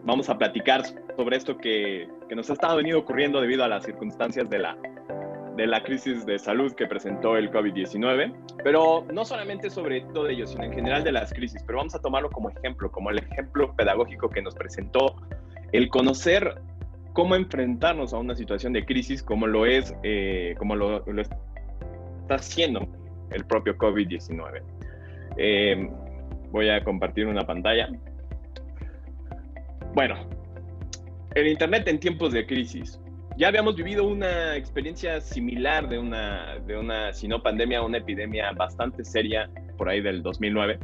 vamos a platicar sobre esto que nos ha estado venido ocurriendo debido a las circunstancias de la crisis de salud que presentó el COVID-19, pero no solamente sobre todo ello, sino en general de las crisis, pero vamos a tomarlo como ejemplo, como el ejemplo pedagógico que nos presentó el conocer cómo enfrentarnos a una situación de crisis como lo es, como lo está haciendo el propio COVID-19. Voy a compartir una pantalla. Bueno, el Internet en tiempos de crisis. Ya habíamos vivido una experiencia similar de una, si no pandemia, una epidemia bastante seria por ahí del 2009.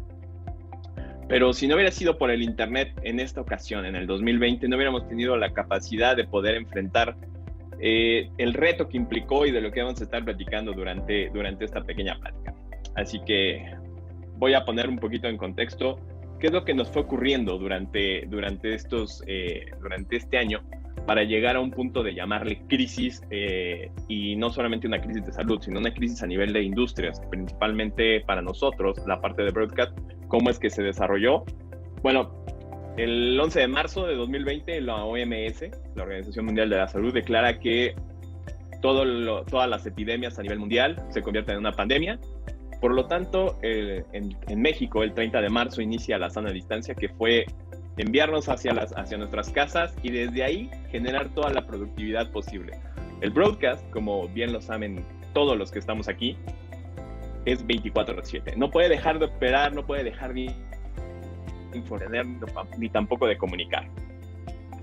Pero si no hubiera sido por el Internet en esta ocasión, en el 2020, no hubiéramos tenido la capacidad de poder enfrentar el reto que implicó y de lo que vamos a estar platicando durante esta pequeña plática. Así que voy a poner un poquito en contexto qué es lo que nos fue ocurriendo durante este año para llegar a un punto de llamarle crisis, y no solamente una crisis de salud, sino una crisis a nivel de industrias, principalmente para nosotros, la parte de broadcast. ¿Cómo es que se desarrolló? Bueno, el 11 de marzo de 2020, la OMS, la Organización Mundial de la Salud, declara que todas las epidemias a nivel mundial se convierten en una pandemia. Por lo tanto, en México, el 30 de marzo, inicia la sana distancia, que fue enviarnos hacia nuestras casas y desde ahí generar toda la productividad posible. El broadcast, como bien lo saben todos los que estamos aquí, es 24/7. No puede dejar de operar, no puede dejar de informar, ni tampoco de comunicar.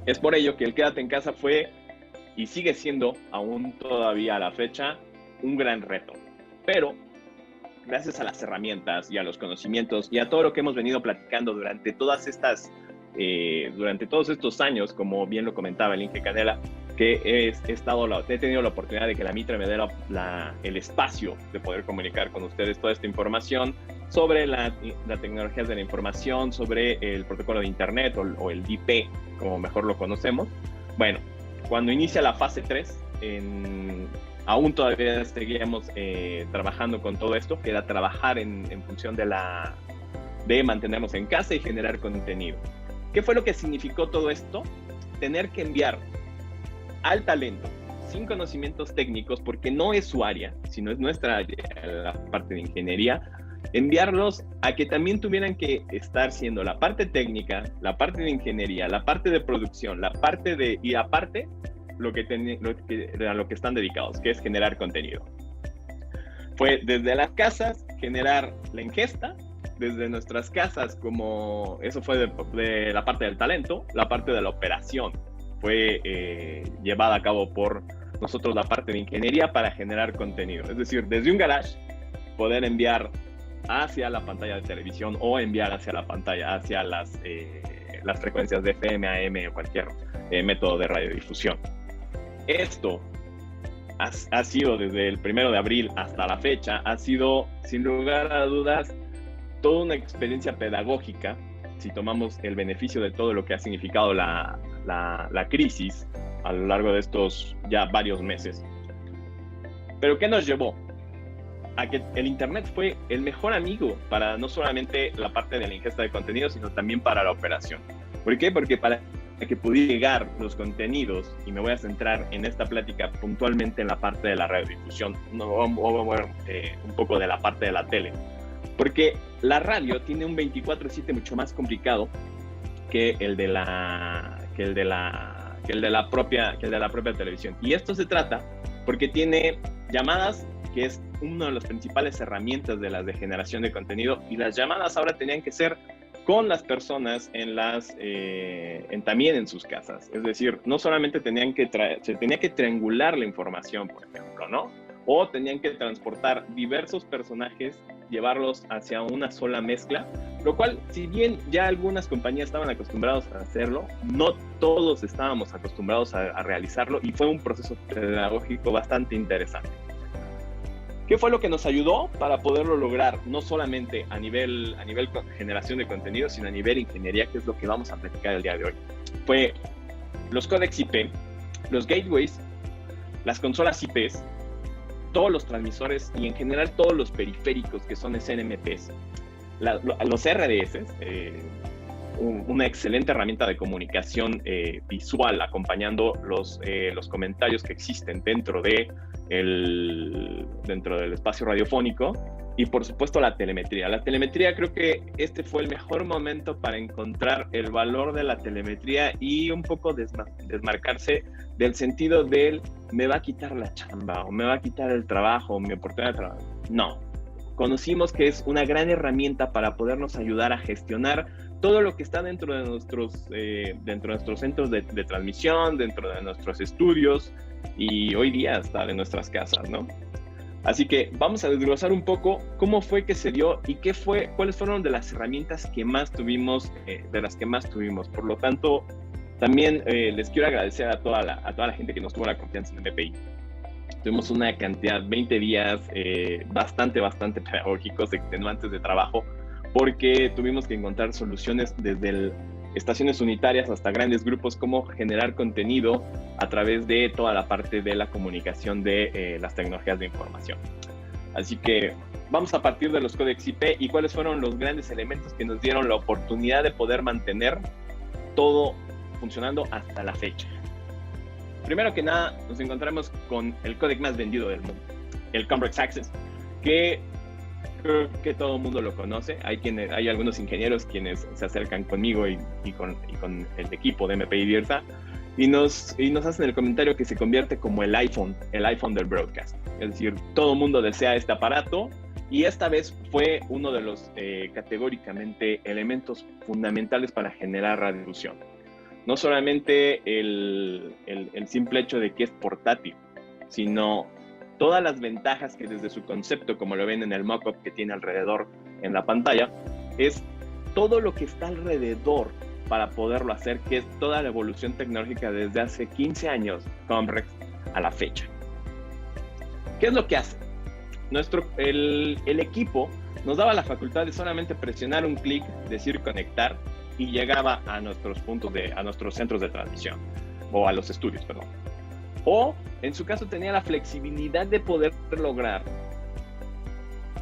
Es por ello que el quédate en casa fue y sigue siendo, aún todavía a la fecha, un gran reto. Pero gracias a las herramientas y a los conocimientos y a todo lo que hemos venido platicando durante todos estos años, como bien lo comentaba el Inge Canela, que he tenido la oportunidad de que la Mitra me dé el espacio de poder comunicar con ustedes toda esta información sobre las tecnologías de la información, sobre el protocolo de Internet o el IP, como mejor lo conocemos. Bueno, cuando inicia la fase 3, aún todavía seguíamos trabajando con todo esto, que era trabajar en función de mantenernos en casa y generar contenido. ¿Qué fue lo que significó todo esto? Tener que enviar al talento sin conocimientos técnicos, porque no es su área, sino es nuestra área, la parte de ingeniería, enviarlos a que también tuvieran que estar siendo la parte técnica, la parte de ingeniería, la parte de producción, y aparte lo que están dedicados, que es generar contenido. Fue desde las casas generar la ingesta, desde nuestras casas, como eso fue de la parte del talento, la parte de la operación fue llevada a cabo por nosotros, la parte de ingeniería, para generar contenido. Es decir, desde un garage, poder enviar hacia la pantalla de televisión o enviar hacia la pantalla, hacia las frecuencias de FM, AM o cualquier método de radiodifusión. Esto ha sido desde el 1 de abril hasta la fecha, ha sido sin lugar a dudas toda una experiencia pedagógica, si tomamos el beneficio de todo lo que ha significado la crisis a lo largo de estos ya varios meses. Pero ¿qué nos llevó? A que el Internet fue el mejor amigo para no solamente la parte de la ingesta de contenido, sino también para la operación. ¿Por qué? Porque para que pudiera llegar los contenidos, y me voy a centrar en esta plática puntualmente en la parte de la radiodifusión, no vamos a ver un poco de la parte de la tele, porque la radio tiene un 24/7 mucho más complicado que el de la propia televisión. Y esto se trata porque tiene llamadas, que es una de las principales herramientas de las de generación de contenido, y las llamadas ahora tenían que ser con las personas también en sus casas. Es decir, no solamente se tenía que triangular la información, por ejemplo, ¿no? O tenían que transportar diversos personajes, llevarlos hacia una sola mezcla, lo cual, si bien ya algunas compañías estaban acostumbrados a hacerlo, no todos estábamos acostumbrados a realizarlo, y fue un proceso pedagógico bastante interesante. ¿Qué fue lo que nos ayudó para poderlo lograr? No solamente a nivel generación de contenido, sino a nivel ingeniería, que es lo que vamos a platicar el día de hoy. Fue los códex IP, los gateways, las consolas IPs, todos los transmisores y en general todos los periféricos que son SNMPs, los RDS, una excelente herramienta de comunicación visual, acompañando los comentarios que existen dentro del espacio radiofónico. Y por supuesto la telemetría. La telemetría, creo que este fue el mejor momento para encontrar el valor de la telemetría y un poco desmarcarse del sentido del me va a quitar la chamba o me va a quitar el trabajo o mi oportunidad de trabajo. No. Conocimos que es una gran herramienta para podernos ayudar a gestionar todo lo que está dentro de nuestros centros de transmisión, dentro de nuestros estudios y hoy día hasta de nuestras casas, ¿no? Así que vamos a desglosar un poco cómo fue que se dio y cuáles fueron de las herramientas que más tuvimos, Por lo tanto, también les quiero agradecer a toda la gente que nos tuvo la confianza en MPI. Tuvimos una cantidad, 20 días bastante pedagógicos, extenuantes de trabajo, porque tuvimos que encontrar soluciones desde estaciones unitarias hasta grandes grupos, cómo generar contenido a través de toda la parte de la comunicación de las tecnologías de información. Así que vamos a partir de los códex IP y cuáles fueron los grandes elementos que nos dieron la oportunidad de poder mantener todo funcionando hasta la fecha. Primero que nada, nos encontramos con el códec más vendido del mundo, el Comrex Access, que creo que todo el mundo lo conoce. Hay algunos ingenieros quienes se acercan conmigo y con el equipo de MPI Dirsa y nos hacen el comentario que se convierte como el iPhone del broadcast. Es decir, todo el mundo desea este aparato y esta vez fue uno de los categóricamente elementos fundamentales para generar radiodifusión. No solamente el simple hecho de que es portátil, sino todas las ventajas que desde su concepto, como lo ven en el mock-up que tiene alrededor en la pantalla, es todo lo que está alrededor para poderlo hacer, que es toda la evolución tecnológica desde hace 15 años, Comrex, a la fecha. ¿Qué es lo que hace? El equipo nos daba la facultad de solamente presionar un clic, decir conectar, y llegaba a nuestros a nuestros centros de transmisión, o a los estudios, perdón. O, en su caso, tenía la flexibilidad de poder lograr,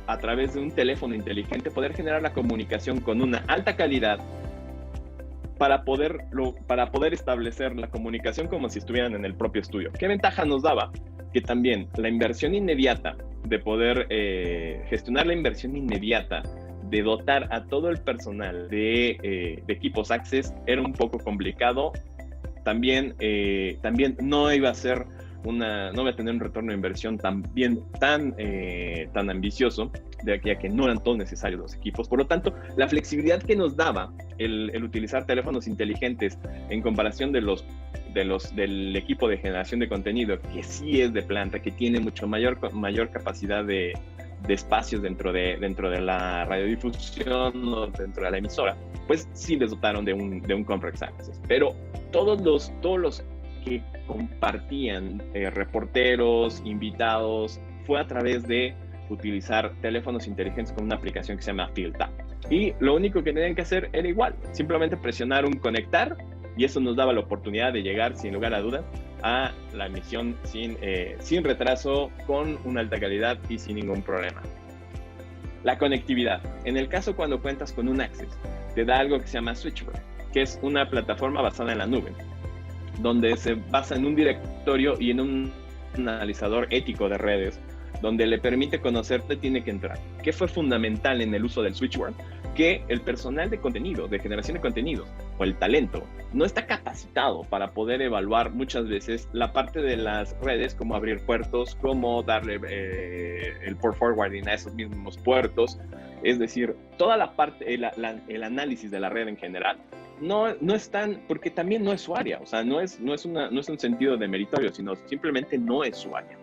a través de un teléfono inteligente, poder generar la comunicación con una alta calidad para poder establecer la comunicación como si estuvieran en el propio estudio. ¿Qué ventaja nos daba? Que también la inversión inmediata, de poder gestionar la inversión inmediata, de dotar a todo el personal de equipos Access, era un poco complicado. También no iba a ser no iba a tener un retorno de inversión tan ambicioso, de aquí a que no eran todos necesarios los equipos. Por lo tanto, la flexibilidad que nos daba el utilizar teléfonos inteligentes en comparación del equipo de generación de contenido, que sí es de planta, que tiene mucho mayor capacidad de espacios dentro de la radiodifusión o dentro de la emisora, pues sí les dotaron de un Comrex Access. Pero todos los que compartían, reporteros, invitados, fue a través de utilizar teléfonos inteligentes con una aplicación que se llama FieldTap. Y lo único que tenían que hacer era igual, simplemente presionar un conectar, y eso nos daba la oportunidad de llegar, sin lugar a dudas, a la emisión sin retraso, con una alta calidad y sin ningún problema. La conectividad. En el caso cuando cuentas con un Access, te da algo que se llama Switchboard, que es una plataforma basada en la nube, donde se basa en un directorio y en un analizador ético de redes, donde le permite conocer dónde tiene que entrar. ¿Qué fue fundamental en el uso del Switchboard? Que el personal de contenido, de generación de contenidos, o el talento, no está capacitado para poder evaluar muchas veces la parte de las redes, como abrir puertos, cómo darle el port forwarding a esos mismos puertos. Es decir, toda la parte, el análisis de la red en general, no están, porque también no es su área. O sea, no es un sentido de meritorio, sino simplemente no es su área.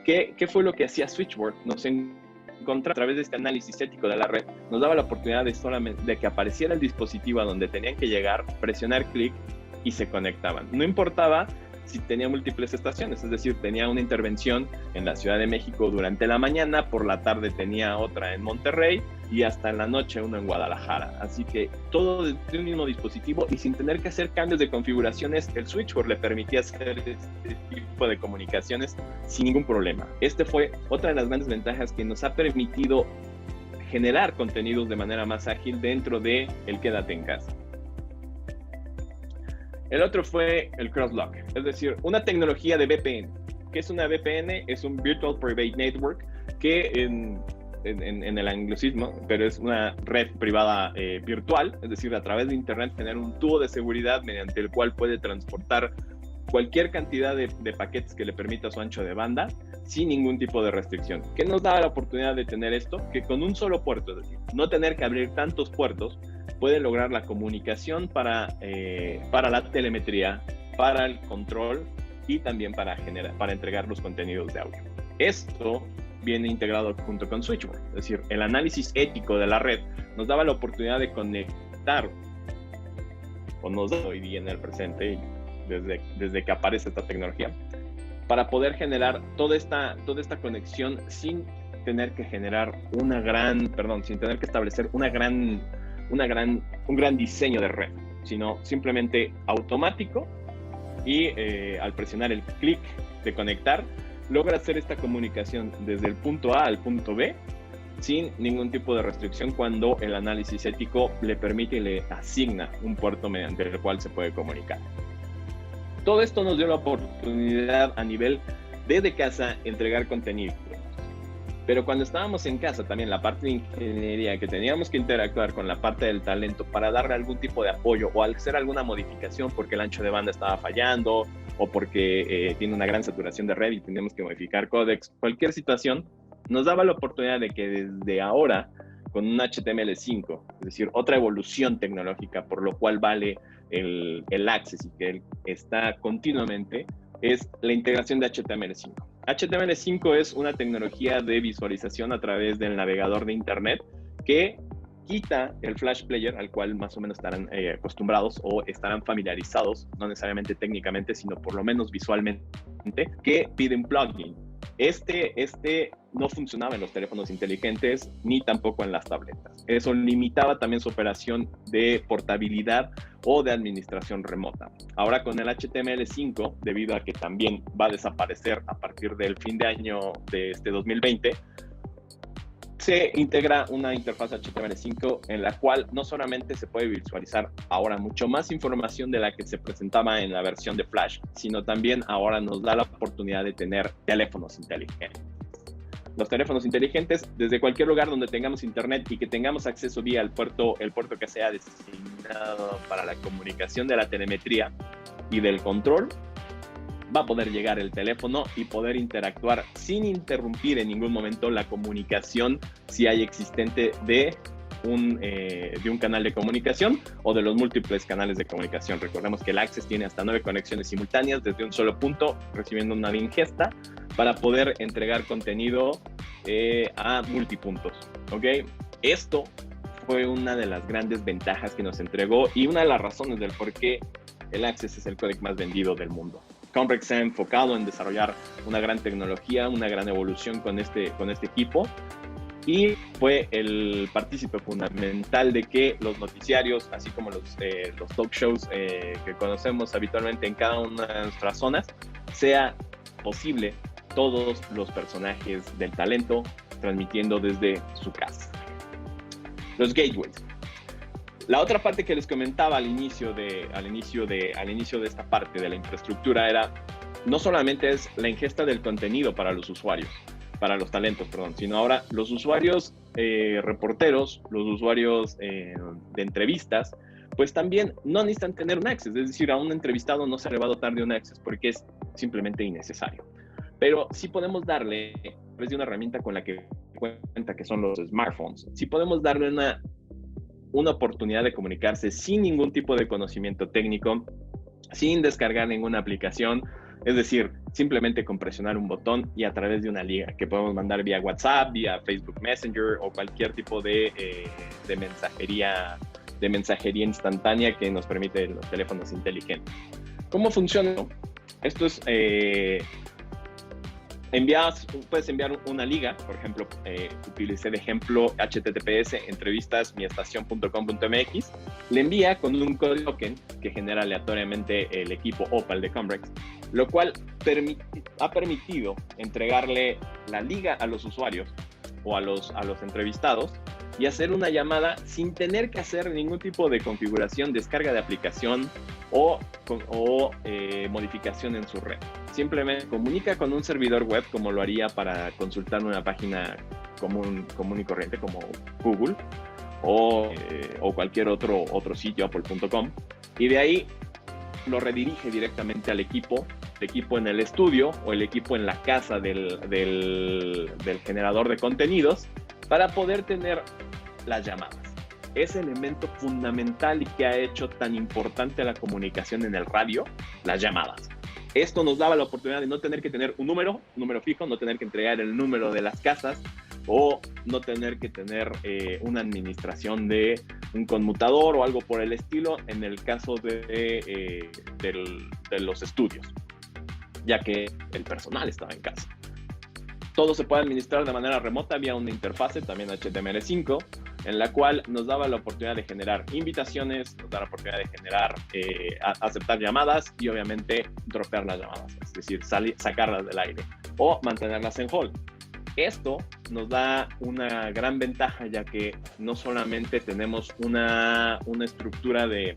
¿Qué fue lo que hacía Switchboard? Nos encontraba a través de este análisis ético de la red, nos daba la oportunidad de que apareciera el dispositivo a donde tenían que llegar, presionar clic y se conectaban. No importaba si tenía múltiples estaciones, es decir, tenía una intervención en la Ciudad de México durante la mañana, por la tarde tenía otra en Monterrey y hasta en la noche una en Guadalajara. Así que todo desde un mismo dispositivo y sin tener que hacer cambios de configuraciones, el Switchboard le permitía hacer este tipo de comunicaciones sin ningún problema. Este fue otra de las grandes ventajas que nos ha permitido generar contenidos de manera más ágil dentro de el Quédate en Casa. El otro fue el Crosslock, es decir, una tecnología de VPN. ¿Qué es una VPN? Es un Virtual Private Network que en el anglicismo, pero es una red privada virtual, es decir, a través de Internet tener un tubo de seguridad mediante el cual puede transportar cualquier cantidad de paquetes que le permita su ancho de banda sin ningún tipo de restricción. ¿Qué nos da la oportunidad de tener esto? Que con un solo puerto, es decir, no tener que abrir tantos puertos, puede lograr la comunicación para la telemetría, para el control y también para entregar los contenidos de audio. Esto viene integrado junto con Switchboard, es decir, el análisis ético de la red nos daba la oportunidad de conectar, o nos da hoy día en el presente, desde que aparece esta tecnología, para poder generar toda esta conexión sin tener que sin tener que establecer un gran diseño de red, sino simplemente automático y al presionar el clic de conectar, logra hacer esta comunicación desde el punto A al punto B sin ningún tipo de restricción cuando el análisis ético le permite y le asigna un puerto mediante el cual se puede comunicar. Todo esto nos dio la oportunidad a nivel desde casa entregar contenido. Pero cuando estábamos en casa también la parte de ingeniería, que teníamos que interactuar con la parte del talento para darle algún tipo de apoyo o hacer alguna modificación porque el ancho de banda estaba fallando o porque tiene una gran saturación de red y tenemos que modificar códex, cualquier situación, nos daba la oportunidad de que desde ahora, con un HTML5, es decir, otra evolución tecnológica por lo cual vale el Access y que está continuamente, es la integración de HTML5. HTML5 es una tecnología de visualización a través del navegador de Internet que quita el Flash Player al cual más o menos estarán acostumbrados o estarán familiarizados, no necesariamente técnicamente, sino por lo menos visualmente, que pide un plugin. Este no funcionaba en los teléfonos inteligentes ni tampoco en las tabletas. Eso limitaba también su operación de portabilidad o de administración remota. Ahora con el HTML5, debido a que también va a desaparecer a partir del fin de año de este 2020, se integra una interfaz HTML5 en la cual no solamente se puede visualizar ahora mucho más información de la que se presentaba en la versión de Flash, sino también ahora nos da la oportunidad de tener teléfonos inteligentes. Los teléfonos inteligentes, desde cualquier lugar donde tengamos internet y que tengamos acceso vía el puerto que sea destinado para la comunicación de la telemetría y del control, va a poder llegar el teléfono y poder interactuar sin interrumpir en ningún momento la comunicación si hay existente de un canal de comunicación o de los múltiples canales de comunicación. Recordemos que el Access tiene hasta 9 conexiones simultáneas desde un solo punto, recibiendo una ingesta para poder entregar contenido a multipuntos. ¿Okay? Esto fue una de las grandes ventajas que nos entregó y una de las razones del por qué el Access es el códec más vendido del mundo. Comprex se ha enfocado en desarrollar una gran tecnología, una gran evolución con este equipo, y fue el partícipe fundamental de que los noticiarios, así como los talk shows que conocemos habitualmente en cada una de nuestras zonas, sea posible todos los personajes del talento transmitiendo desde su casa. Los gateways. La otra parte que les comentaba al inicio de esta parte de la infraestructura era no solamente es la ingesta del contenido para los usuarios, para los talentos, perdón, sino ahora los usuarios reporteros, los usuarios de entrevistas, pues también no necesitan tener un access, es decir, a un entrevistado no se le va a dotar de un access porque es simplemente innecesario. Pero sí podemos darle, a través de una herramienta con la que cuenta, que son los smartphones, sí podemos darle una oportunidad de comunicarse sin ningún tipo de conocimiento técnico, sin descargar ninguna aplicación, es decir, simplemente con presionar un botón y a través de una liga que podemos mandar vía WhatsApp, vía Facebook Messenger o cualquier tipo de mensajería instantánea que nos permite los teléfonos inteligentes. ¿Cómo funciona? Esto es... puedes enviar una liga, por ejemplo, utilicé de ejemplo https entrevistas.miestacion.com.mx, le envía con un código token que genera aleatoriamente el equipo Opal de Comprex, lo cual ha permitido entregarle la liga a los usuarios o a los entrevistados y hacer una llamada sin tener que hacer ningún tipo de configuración, descarga de aplicación o modificación en su red. Simplemente comunica con un servidor web como lo haría para consultar una página común y corriente como Google o cualquier otro sitio, apple.com, y de ahí lo redirige directamente al equipo en el estudio o el equipo en la casa del generador de contenidos para poder tener las llamadas. Ese elemento fundamental y que ha hecho tan importante la comunicación en el radio, las llamadas. Esto nos daba la oportunidad de no tener que tener un número fijo, no tener que entregar el número de las casas o no tener que tener una administración de un conmutador o algo por el estilo en el caso de los estudios, ya que el personal estaba en casa. Todo se puede administrar de manera remota vía una interfase, también HTML5, en la cual nos daba la oportunidad de generar invitaciones, nos daba la oportunidad de generar, aceptar llamadas y obviamente dropear las llamadas, es decir, sacarlas del aire o mantenerlas en hold. Esto nos da una gran ventaja, ya que no solamente tenemos una estructura de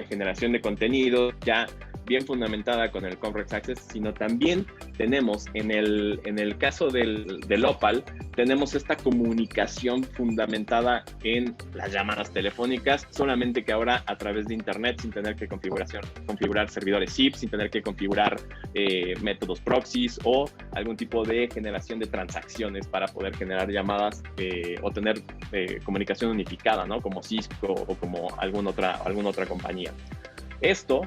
generación de contenido ya bien fundamentada con el Conference Access, sino también tenemos en el caso del Opal, tenemos esta comunicación fundamentada en las llamadas telefónicas, solamente que ahora a través de internet, sin tener que configurar servidores SIP, sin tener que configurar métodos proxies o algún tipo de generación de transacciones para poder generar llamadas o tener comunicación unificada, ¿no? Como Cisco o como alguna otra compañía. Esto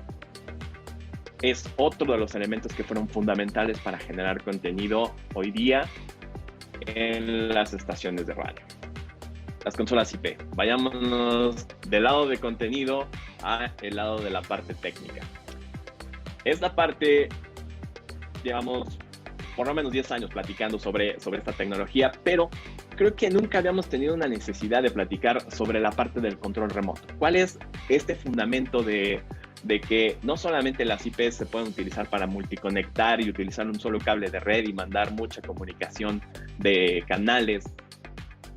es otro de los elementos que fueron fundamentales para generar contenido hoy día en las estaciones de radio. Las consolas IP. Vayámonos del lado de contenido a el lado de la parte técnica. Esta parte, llevamos por lo menos 10 años platicando sobre esta tecnología, pero creo que nunca habíamos tenido una necesidad de platicar sobre la parte del control remoto. ¿Cuál es este fundamento de que no solamente las IPs se pueden utilizar para multiconectar y utilizar un solo cable de red y mandar mucha comunicación de canales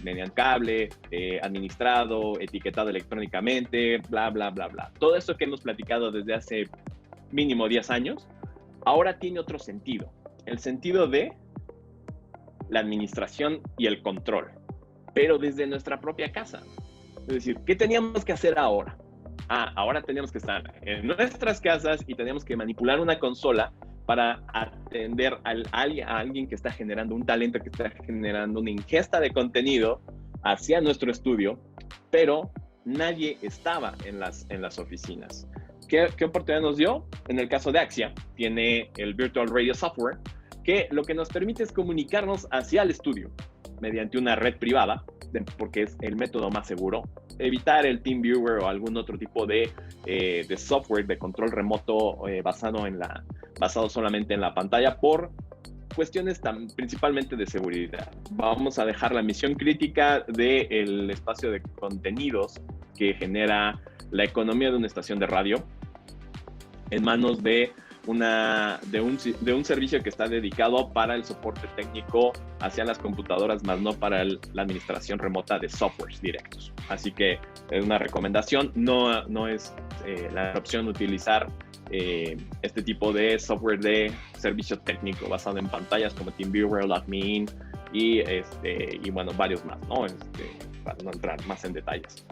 mediante cable, administrado, etiquetado electrónicamente, bla, bla, bla, bla? Todo esto que hemos platicado desde hace mínimo 10 años, ahora tiene otro sentido. El sentido de la administración y el control, pero desde nuestra propia casa. Es decir, ¿qué teníamos que hacer ahora? Ahora teníamos que estar en nuestras casas y teníamos que manipular una consola para atender a alguien que está generando un talento, que está generando una ingesta de contenido hacia nuestro estudio, pero nadie estaba en las oficinas. ¿Qué oportunidad nos dio? En el caso de Axia, tiene el Virtual Radio Software, que lo que nos permite es comunicarnos hacia el estudio mediante una red privada, porque es el método más seguro, evitar el TeamViewer o algún otro tipo de software de control remoto basado solamente en la pantalla por cuestiones principalmente de seguridad. Vamos a dejar la misión crítica del espacio de contenidos que genera la economía de una estación de radio en manos de un servicio que está dedicado para el soporte técnico hacia las computadoras, más no para la administración remota de softwares directos. Así que es una recomendación, no es la opción utilizar este tipo de software de servicio técnico basado en pantallas como TeamViewer, LogMeIn y bueno, varios más, ¿no? Para no entrar más en detalles.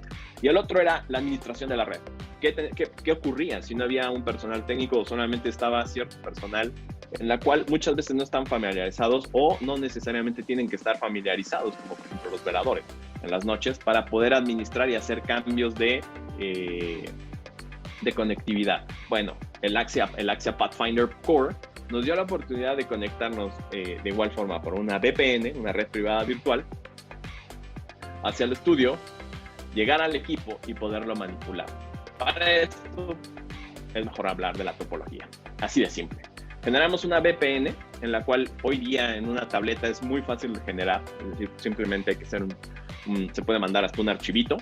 Y el otro era la administración de la red. ¿Qué ocurría si no había un personal técnico o solamente estaba cierto personal en la cual muchas veces no están familiarizados o no necesariamente tienen que estar familiarizados, como por ejemplo los veladores en las noches, para poder administrar y hacer cambios de conectividad? Bueno, el Axia Pathfinder Core nos dio la oportunidad de conectarnos de igual forma por una VPN, una red privada virtual, hacia el estudio, llegar al equipo y poderlo manipular. Para esto es mejor hablar de la topología, así de simple. Generamos una VPN en la cual hoy día en una tableta es muy fácil de generar, es decir, simplemente hay que hacer se puede mandar hasta un archivito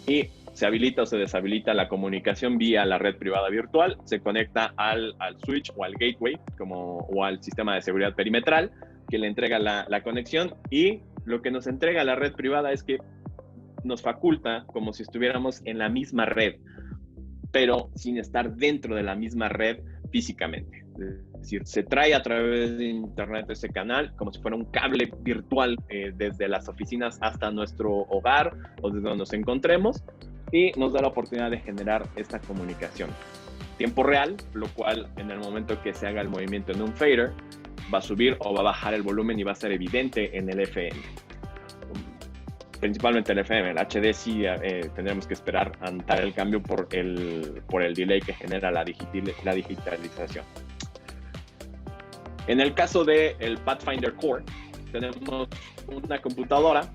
y se habilita o se deshabilita la comunicación vía la red privada virtual, se conecta al switch o al gateway o al sistema de seguridad perimetral que le entrega la conexión y Lo que nos entrega la red privada es que nos faculta como si estuviéramos en la misma red, pero sin estar dentro de la misma red físicamente. Es decir, se trae a través de internet ese canal como si fuera un cable virtual desde las oficinas hasta nuestro hogar o desde donde nos encontremos, y nos da la oportunidad de generar esta comunicación tiempo real, lo cual en el momento que se haga el movimiento en un fader va a subir o va a bajar el volumen y va a ser evidente en el FM. Principalmente el FM, el HD sí tendremos que esperar a notar el cambio por el delay que genera la digitalización. En el caso del Pathfinder Core, tenemos una computadora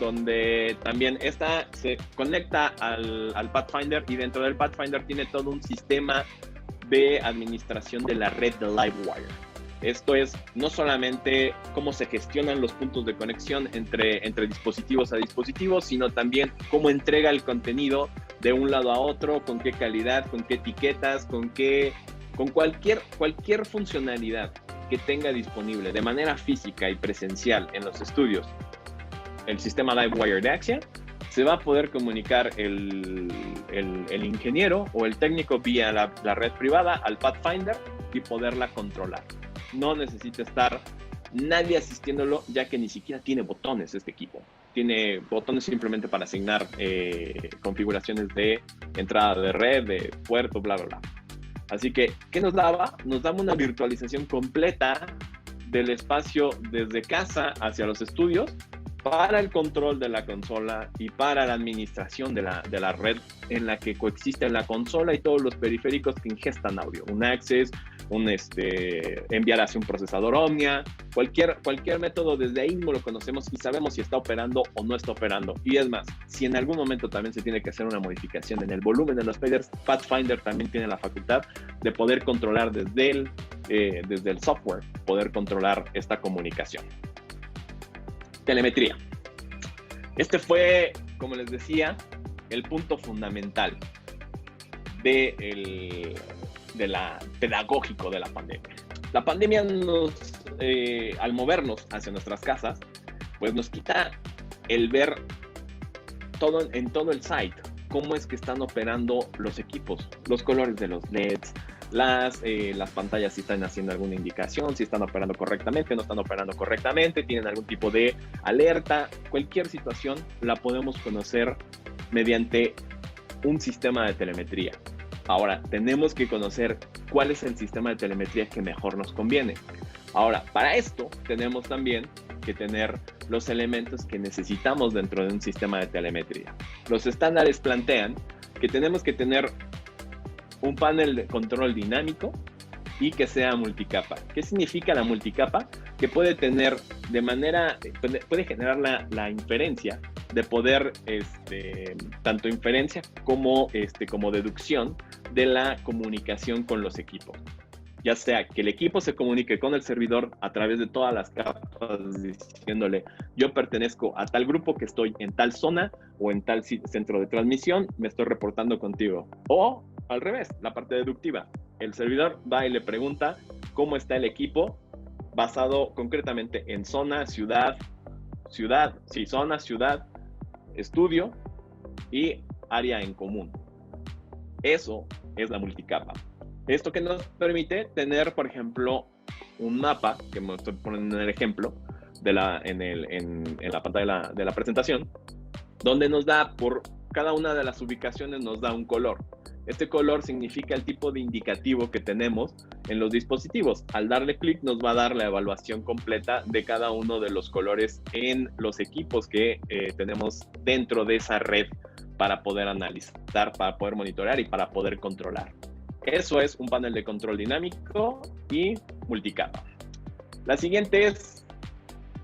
donde también esta se conecta al Pathfinder, y dentro del Pathfinder tiene todo un sistema de administración de la red de Livewire. Esto es no solamente cómo se gestionan los puntos de conexión entre dispositivos a dispositivos, sino también cómo entrega el contenido de un lado a otro, con qué calidad, con qué etiquetas, con cualquier funcionalidad que tenga disponible de manera física y presencial en los estudios. El sistema Livewire de Axia, se va a poder comunicar el ingeniero o el técnico vía la red privada al Pathfinder y poderla controlar. No necesita estar nadie asistiéndolo, ya que ni siquiera tiene botones este equipo. Tiene botones simplemente para asignar configuraciones de entrada de red, de puerto, bla, bla, bla. Así que, ¿qué nos daba? Nos daba una virtualización completa del espacio desde casa hacia los estudios, para el control de la consola y para la administración de la red en la que coexiste la consola y todos los periféricos que ingestan audio. Un Access, enviar hacia un procesador Omnia, cualquier método, desde ahí mismo lo conocemos y sabemos si está operando o no está operando. Y es más, si en algún momento también se tiene que hacer una modificación en el volumen de los faders, Pathfinder también tiene la facultad de poder controlar desde el software, poder controlar esta comunicación. Telemetría. Este fue, como les decía, el punto fundamental pedagógico de la pandemia. La pandemia al movernos hacia nuestras casas, pues nos quita el ver en todo el site, cómo es que están operando los equipos, los colores de los LEDs, las pantallas, si están haciendo alguna indicación, si están operando correctamente, no están operando correctamente, tienen algún tipo de alerta. Cualquier situación la podemos conocer mediante un sistema de telemetría. Ahora, tenemos que conocer cuál es el sistema de telemetría que mejor nos conviene. Ahora, para esto tenemos también que tener los elementos que necesitamos dentro de un sistema de telemetría. Los estándares plantean que tenemos que tener un panel de control dinámico y que sea multicapa. ¿Qué significa la multicapa? Que puede tener puede generar la inferencia de poder, tanto inferencia como deducción de la comunicación con los equipos. Ya sea que el equipo se comunique con el servidor a través de todas las capas, diciéndole: yo pertenezco a tal grupo, que estoy en tal zona o en tal centro de transmisión, me estoy reportando contigo. O al revés, la parte deductiva. El servidor va y le pregunta cómo está el equipo, basado concretamente en zona, ciudad, estudio y área en común. Eso es la multicapa. Esto que nos permite tener, por ejemplo, un mapa, que me estoy poniendo en el ejemplo en la pantalla de la presentación, donde nos da, por cada una de las ubicaciones, nos da un color. Este color significa el tipo de indicativo que tenemos en los dispositivos. Al darle clic nos va a dar la evaluación completa de cada uno de los colores en los equipos que tenemos dentro de esa red, para poder analizar, para poder monitorear y para poder controlar. Eso es un panel de control dinámico y multicapa. La siguiente es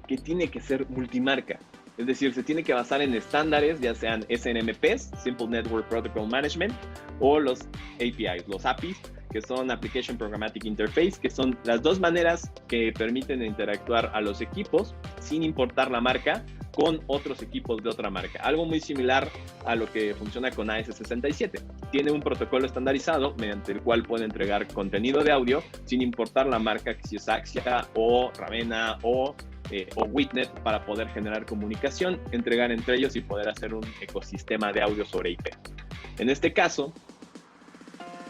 que tiene que ser multimarca. Es decir, se tiene que basar en estándares, ya sean SNMPs, Simple Network Protocol Management, o los APIs, los APIs, que son Application Programmatic Interface, que son las dos maneras que permiten interactuar a los equipos, sin importar la marca, con otros equipos de otra marca. Algo muy similar a lo que funciona con AS67. Tiene un protocolo estandarizado mediante el cual puede entregar contenido de audio sin importar la marca, que si es Axia o Ravenna o o Witnet para poder generar comunicación, entregar entre ellos y poder hacer un ecosistema de audio sobre IP. En este caso,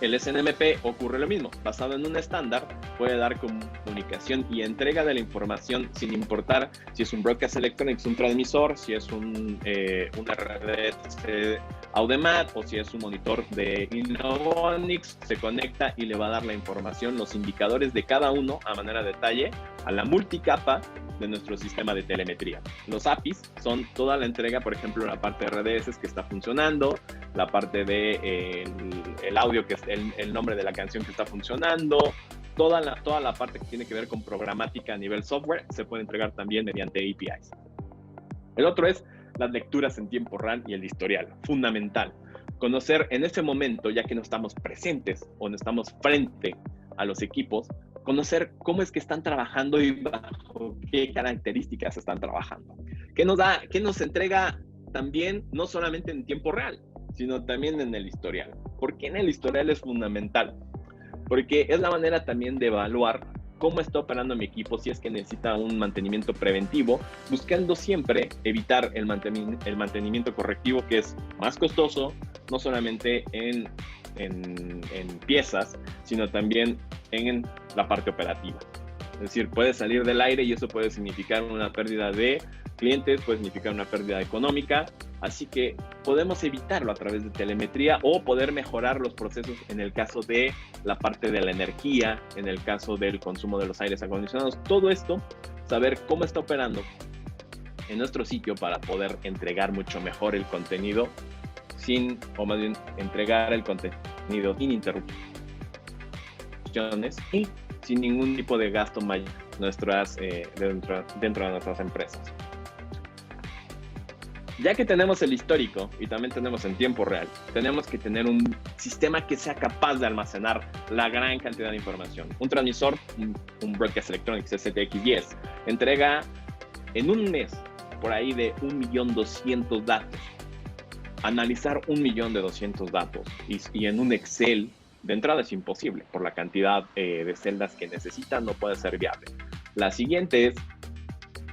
el SNMP ocurre lo mismo, basado en un estándar, puede dar comunicación y entrega de la información sin importar si es un broadcast electronics, un transmisor, si es una RDS Audemat o si es un monitor de Innovonics, se conecta y le va a dar la información, los indicadores de cada uno a manera de detalle a la multicapa de nuestro sistema de telemetría. Los APIs son toda la entrega, por ejemplo, la parte de RDS que está funcionando, la parte de el audio, que es el nombre de la canción que está funcionando, toda la parte que tiene que ver con programática a nivel software se puede entregar también mediante APIs. El otro es las lecturas en tiempo real y el historial, fundamental. Conocer en ese momento, ya que no estamos presentes o no estamos frente a los equipos, conocer cómo es que están trabajando y bajo qué características están trabajando. ¿Qué nos entrega también, no solamente en tiempo real, sino también en el historial? ¿Por qué en el historial es fundamental? Porque es la manera también de evaluar cómo está operando mi equipo, si es que necesita un mantenimiento preventivo, buscando siempre evitar el mantenimiento correctivo, que es más costoso, no solamente en piezas, sino también en la parte operativa. Es decir, puede salir del aire y eso puede significar una pérdida de clientes, puede significar una pérdida económica, así que podemos evitarlo a través de telemetría o poder mejorar los procesos en el caso de la parte de la energía, en el caso del consumo de los aires acondicionados. Todo esto, saber cómo está operando en nuestro sitio para poder entregar mucho mejor el contenido o más bien entregar el contenido sin interrupciones y sin ningún tipo de gasto mayor dentro de nuestras empresas. Ya que tenemos el histórico y también tenemos en tiempo real, tenemos que tener un sistema que sea capaz de almacenar la gran cantidad de información. Un transmisor, un Broadcast Electronics STX10, entrega en un mes por ahí de 1.200.000 datos. Analizar 1.200.000 datos y en un Excel de entrada es imposible por la cantidad de celdas que necesita, no puede ser viable. La siguiente es,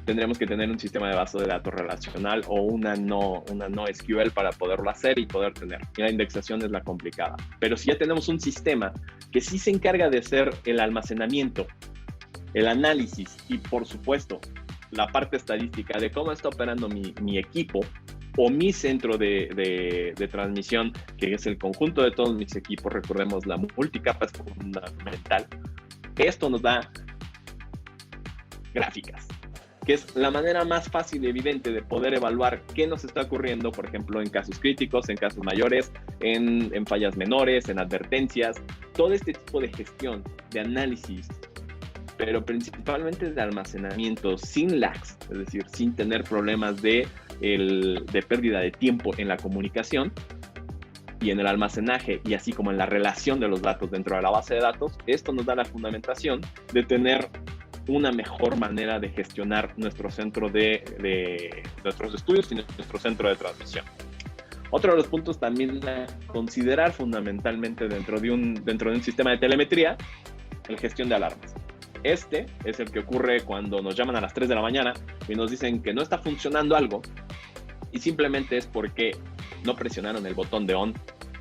tendremos que tener un sistema de base de datos relacional o una no SQL para poderlo hacer y poder tener. Y la indexación es la complicada. Pero si ya tenemos un sistema que sí se encarga de hacer el almacenamiento, el análisis y por supuesto la parte estadística de cómo está operando mi equipo, o mi centro de transmisión, que es el conjunto de todos mis equipos, recordemos, la multicapa es fundamental. Esto nos da gráficas, que es la manera más fácil y evidente de poder evaluar qué nos está ocurriendo, por ejemplo, en casos críticos, en casos mayores, en fallas menores, en advertencias, todo este tipo de gestión, de análisis, pero principalmente de almacenamiento sin lags, es decir, sin tener problemas de pérdida de tiempo en la comunicación y en el almacenaje, y así como en la relación de los datos dentro de la base de datos. Esto nos da la fundamentación de tener una mejor manera de gestionar nuestro centro de nuestros estudios y nuestro centro de transmisión. Otro de los puntos también a considerar fundamentalmente dentro de un sistema de telemetría, la gestión de alarmas. Este es el que ocurre cuando nos llaman a las 3 de la mañana y nos dicen que no está funcionando algo y simplemente es porque no presionaron el botón de on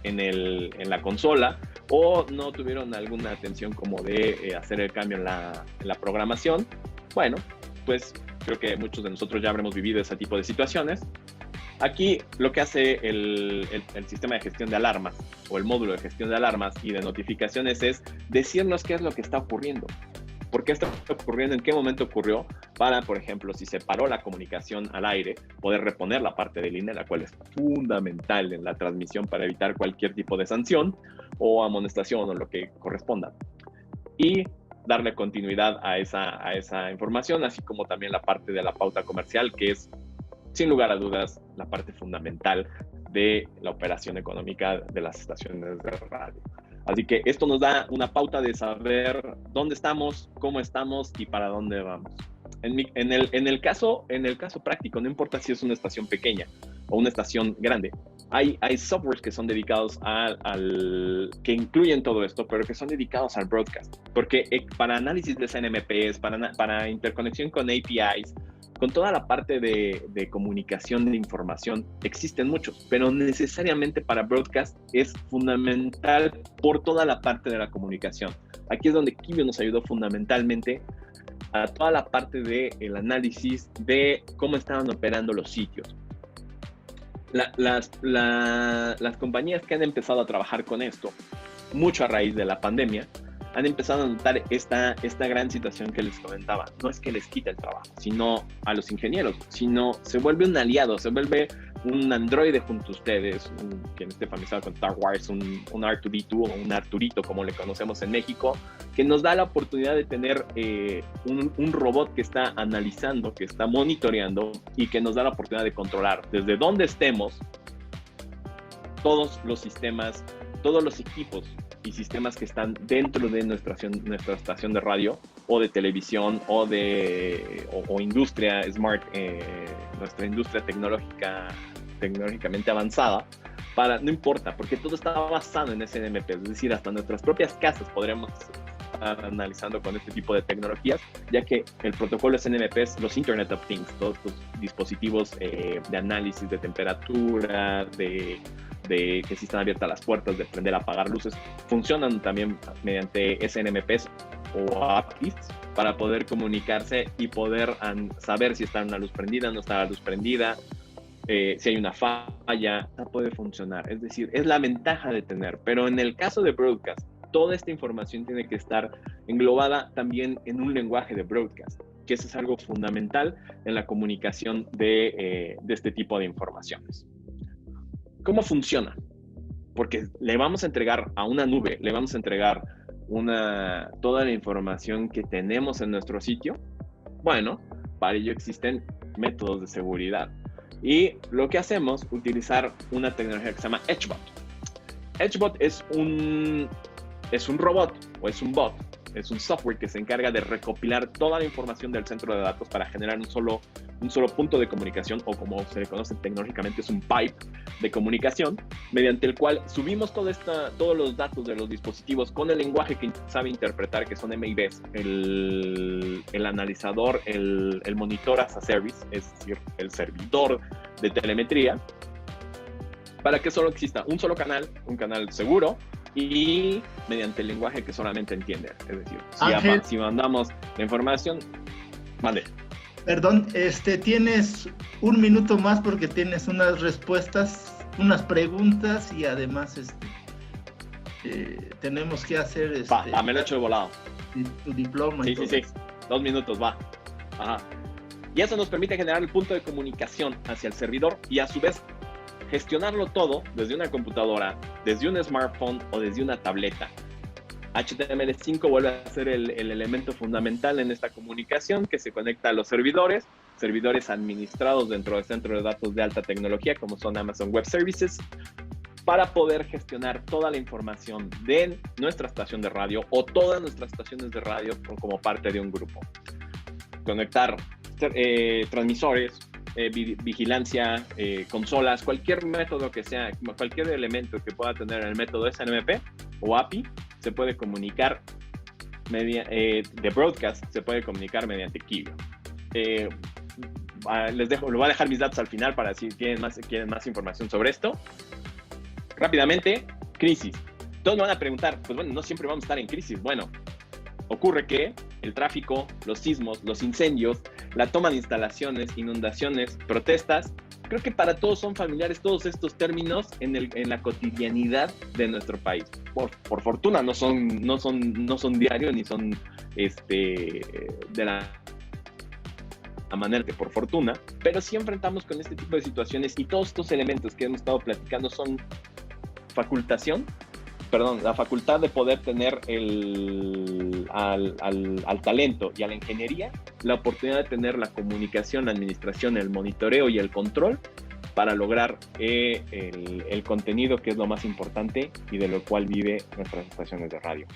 en la consola o no tuvieron alguna atención como de hacer el cambio en la programación. Bueno, pues creo que muchos de nosotros ya habremos vivido ese tipo de situaciones. Aquí lo que hace el sistema de gestión de alarmas o el módulo de gestión de alarmas y de notificaciones es decirnos qué es lo que está ocurriendo. ¿Por qué está ocurriendo? ¿En qué momento ocurrió? Para, por ejemplo, si se paró la comunicación al aire, poder reponer la parte de línea, la cual es fundamental en la transmisión para evitar cualquier tipo de sanción o amonestación o lo que corresponda. Y darle continuidad a esa información, así como también la parte de la pauta comercial, que es, sin lugar a dudas, la parte fundamental de la operación económica de las estaciones de radio. Así que esto nos da una pauta de saber dónde estamos, cómo estamos y para dónde vamos. En el caso práctico, no importa si es una estación pequeña o una estación grande, Hay softwares que son dedicados que incluyen todo esto, pero que son dedicados al broadcast. Porque para análisis de SNMPs, para interconexión con APIs, con toda la parte de comunicación de información, existen muchos, pero necesariamente para broadcast es fundamental por toda la parte de la comunicación. Aquí es donde Qvio nos ayudó fundamentalmente a toda la parte del análisis de cómo estaban operando los sitios. Las compañías que han empezado a trabajar con esto, mucho a raíz de la pandemia, han empezado a notar esta gran situación que les comentaba. No es que les quite el trabajo, sino a los ingenieros, sino se vuelve un aliado, se vuelve un androide junto a ustedes, quien esté familiarizado con Star Wars, un R2-D2 o un Arturito, como le conocemos en México, que nos da la oportunidad de tener un robot que está analizando, que está monitoreando y que nos da la oportunidad de controlar desde donde estemos todos los sistemas, todos los equipos y sistemas que están dentro de nuestra estación de radio o de televisión o industria smart, nuestra industria tecnológicamente avanzada, no importa, porque todo está basado en SNMP, es decir, hasta nuestras propias casas podremos estar analizando con este tipo de tecnologías, ya que el protocolo SNMP es los Internet of Things, todos los dispositivos de análisis de temperatura, de que si están abiertas las puertas, de prender, apagar luces, funcionan también mediante SNMPs o APIs para poder comunicarse y poder saber si está una luz prendida, no está la luz prendida, si hay una falla, no puede funcionar. Es decir, es la ventaja de tener, pero en el caso de broadcast, toda esta información tiene que estar englobada también en un lenguaje de broadcast, que eso es algo fundamental en la comunicación de este tipo de informaciones. ¿Cómo funciona? Porque le vamos a entregar a una nube, le vamos a entregar toda la información que tenemos en nuestro sitio. Bueno, para ello existen métodos de seguridad. Y lo que hacemos es utilizar una tecnología que se llama EdgeBot. EdgeBot es un robot o es un bot, es un software que se encarga de recopilar toda la información del centro de datos para generar un solo punto de comunicación, o como se le conoce tecnológicamente, es un pipe de comunicación, mediante el cual subimos todos los datos de los dispositivos con el lenguaje que sabe interpretar, que son MIBs, el analizador, el monitor as a service, es decir, el servidor de telemetría, para que solo exista un solo canal, un canal seguro, y mediante el lenguaje que solamente entiende. Es decir, si mandamos la información, mande. Perdón, tienes un minuto más porque tienes unas respuestas, unas preguntas y además tenemos que hacer me lo he hecho de volado. Tu diploma. Sí. 2 minutos, va. Ajá. Y eso nos permite generar el punto de comunicación hacia el servidor y a su vez gestionarlo todo desde una computadora, desde un smartphone o desde una tableta. HTML5 vuelve a ser el elemento fundamental en esta comunicación, que se conecta a los servidores administrados dentro del centro de datos de alta tecnología, como son Amazon Web Services, para poder gestionar toda la información de nuestra estación de radio o todas nuestras estaciones de radio como parte de un grupo. Conectar transmisores, vigilancia, consolas, cualquier método que sea, cualquier elemento que pueda tener el método SNMP o API, se puede comunicar de broadcast, se puede comunicar mediante Qvio. Les voy a dejar mis datos al final para si quieren más información sobre esto. Rápidamente, crisis. Todos me van a preguntar, pues bueno, no siempre vamos a estar en crisis. Bueno, ocurre que el tráfico, los sismos, los incendios, la toma de instalaciones, inundaciones, protestas, creo que para todos son familiares todos estos términos en la cotidianidad de nuestro país. Por fortuna no son diarios ni son de la manera que por fortuna, pero sí enfrentamos con este tipo de situaciones y todos estos elementos que hemos estado platicando son la facultad de poder tener al talento y a la ingeniería la oportunidad de tener la comunicación, la administración, el monitoreo y el control para lograr el contenido, que es lo más importante y de lo cual vive nuestras estaciones de radio.